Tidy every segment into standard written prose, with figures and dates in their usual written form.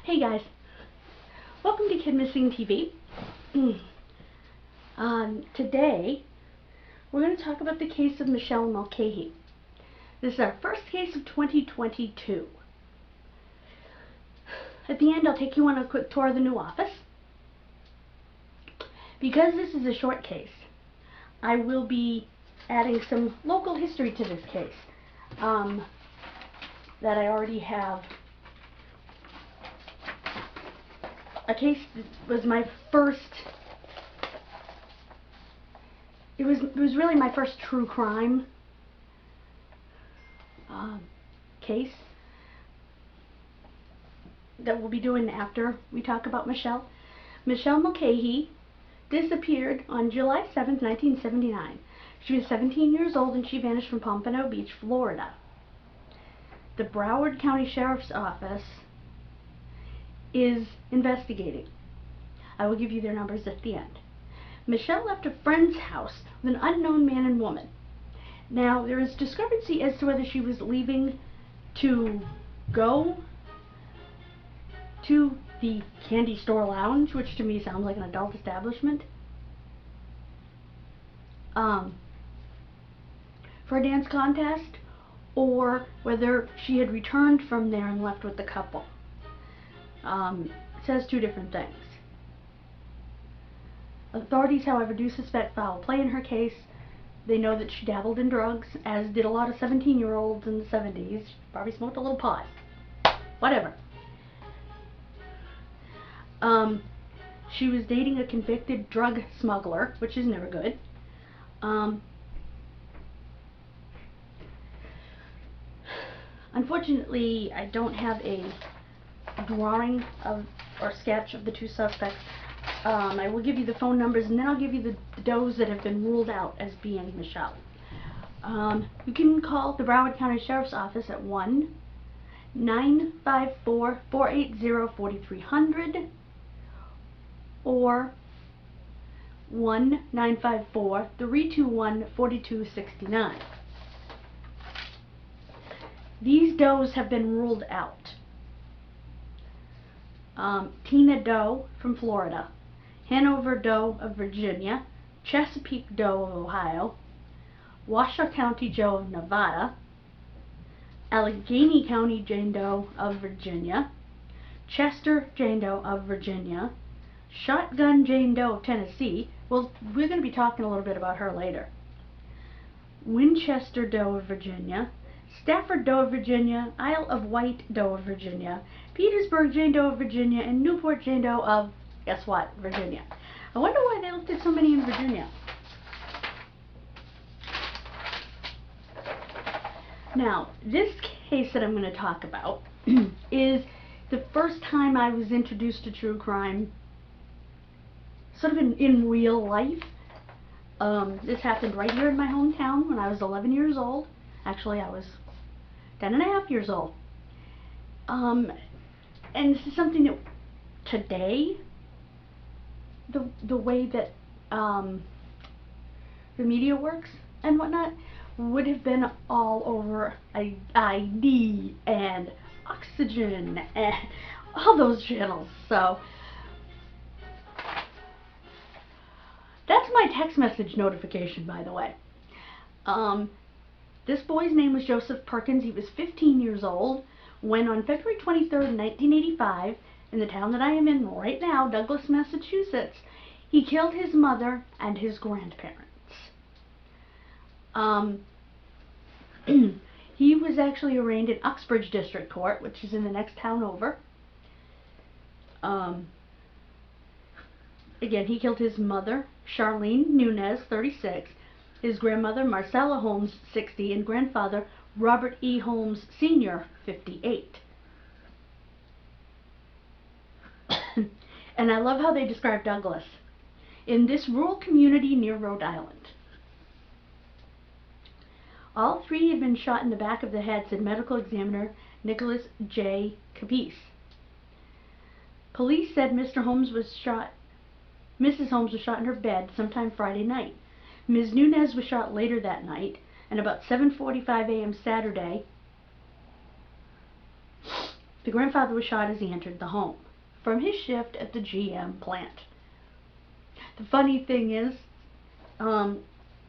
Hey guys, welcome to Kidmissing TV. Today we're going to talk about the case of Michelle Mulcahy. This is our first case of 2022. At the end I'll take you on a quick tour of the new office. Because this is a short case, I will be adding some local history to this case that I already have. A case that was my first, it was really my first true crime case that we'll be doing after we talk about Michelle. Michelle Mulcahy disappeared on July 7th, 1979. She was 17 years old and she vanished from Pompano Beach, Florida. The Broward County Sheriff's Office is investigating. I will give you their numbers at the end. Michelle left a friend's house with an unknown man and woman. Now, there is discrepancy as to whether she was leaving to go to the Candy Store Lounge, which to me sounds like an adult establishment, for a dance contest, or whether she had returned from there and left with the couple. It says two different things. Authorities, however, do suspect foul play in her case. They know that she dabbled in drugs, as did a lot of 17-year-olds in the 70s. She probably smoked a little pot. Whatever. She was dating a convicted drug smuggler, which is never good. Unfortunately, I don't have a drawing of or sketch of the two suspects. I will give you the phone numbers, and then I'll give you the does that have been ruled out as being Michelle. You can call the Broward County Sheriff's Office at 1-954-480-4300 or 1-954-321-4269. These does have been ruled out. Tina Doe from Florida, Hanover Doe of Virginia, Chesapeake Doe of Ohio, Washoe County Joe of Nevada, Allegheny County Jane Doe of Virginia, Chester Jane Doe of Virginia, Shotgun Jane Doe of Tennessee. Well, we're going to be talking a little bit about her later. Winchester Doe of Virginia, Stafford Doe of Virginia, Isle of Wight Doe of Virginia, Petersburg Jane Doe of Virginia, and Newport Jane Doe of, guess what, Virginia. I wonder why they looked at so many in Virginia. Now, this case that I'm going to talk about is the first time I was introduced to true crime sort of in real life. This happened right here in my hometown when I was 11 years old. Actually, I was 10 and a half years old. And this is something that today, the way that the media works and whatnot, would have been all over ID and Oxygen and all those channels. So that's my text message notification, by the way. This boy's name was Joseph Perkins. He was 15 years old when on February 23rd, 1985, in the town that I am in right now, Douglas, Massachusetts, he killed his mother and his grandparents. He was actually arraigned in Uxbridge District Court, which is in the next town over. Again, he killed his mother, Charlene Nunez, 36, his grandmother, Marcella Holmes, 60, and grandfather, Robert E. Holmes, Sr., 58. And I love how they describe Douglas. In this rural community near Rhode Island. All three had been shot in the back of the head, said medical examiner Nicholas J. Capece. Police said Mrs. Holmes was shot in her bed sometime Friday night. Ms. Nunez was shot later that night, and about 7:45 a.m. Saturday, The grandfather was shot as he entered the home from his shift at the GM plant. The funny thing is, a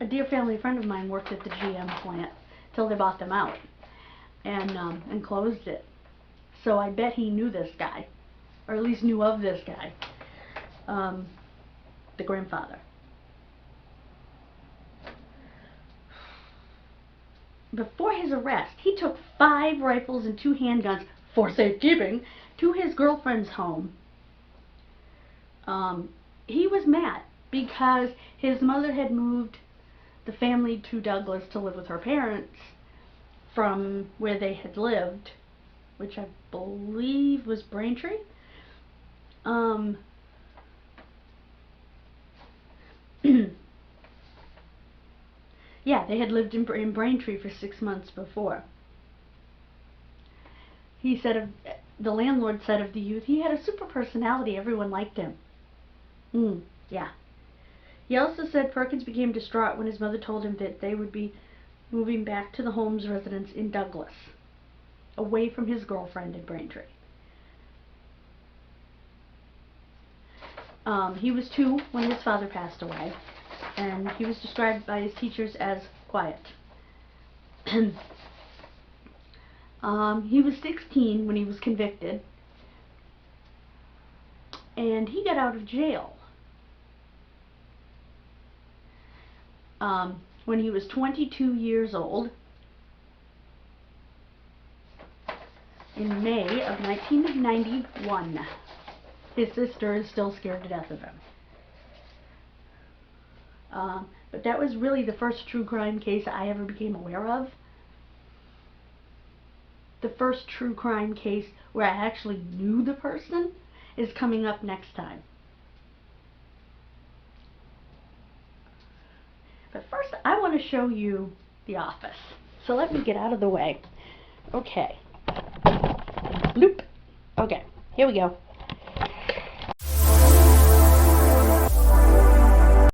dear family friend of mine worked at the GM plant till they bought them out and closed it. So I bet he knew this guy, or at least knew of this guy, the grandfather. Before his arrest, he took 5 rifles and 2 handguns for safekeeping to his girlfriend's home. He was mad because his mother had moved the family to Douglas to live with her parents from where they had lived, which I believe was Braintree. Yeah, they had lived in Braintree for 6 months before. He said the landlord said of the youth, he had a super personality, everyone liked him. Yeah. He also said Perkins became distraught when his mother told him that they would be moving back to the Holmes residence in Douglas, away from his girlfriend in Braintree. He was 2 when his father passed away, and he was described by his teachers as quiet. He was 16 when he was convicted, and he got out of jail when he was 22 years old in May of 1991. His sister is still scared to death of him. But that was really the first true crime case I ever became aware of. The first true crime case where I actually knew the person is coming up next time. But first, I want to show you the office. So let me get out of the way. Okay. Bloop. Okay, here we go.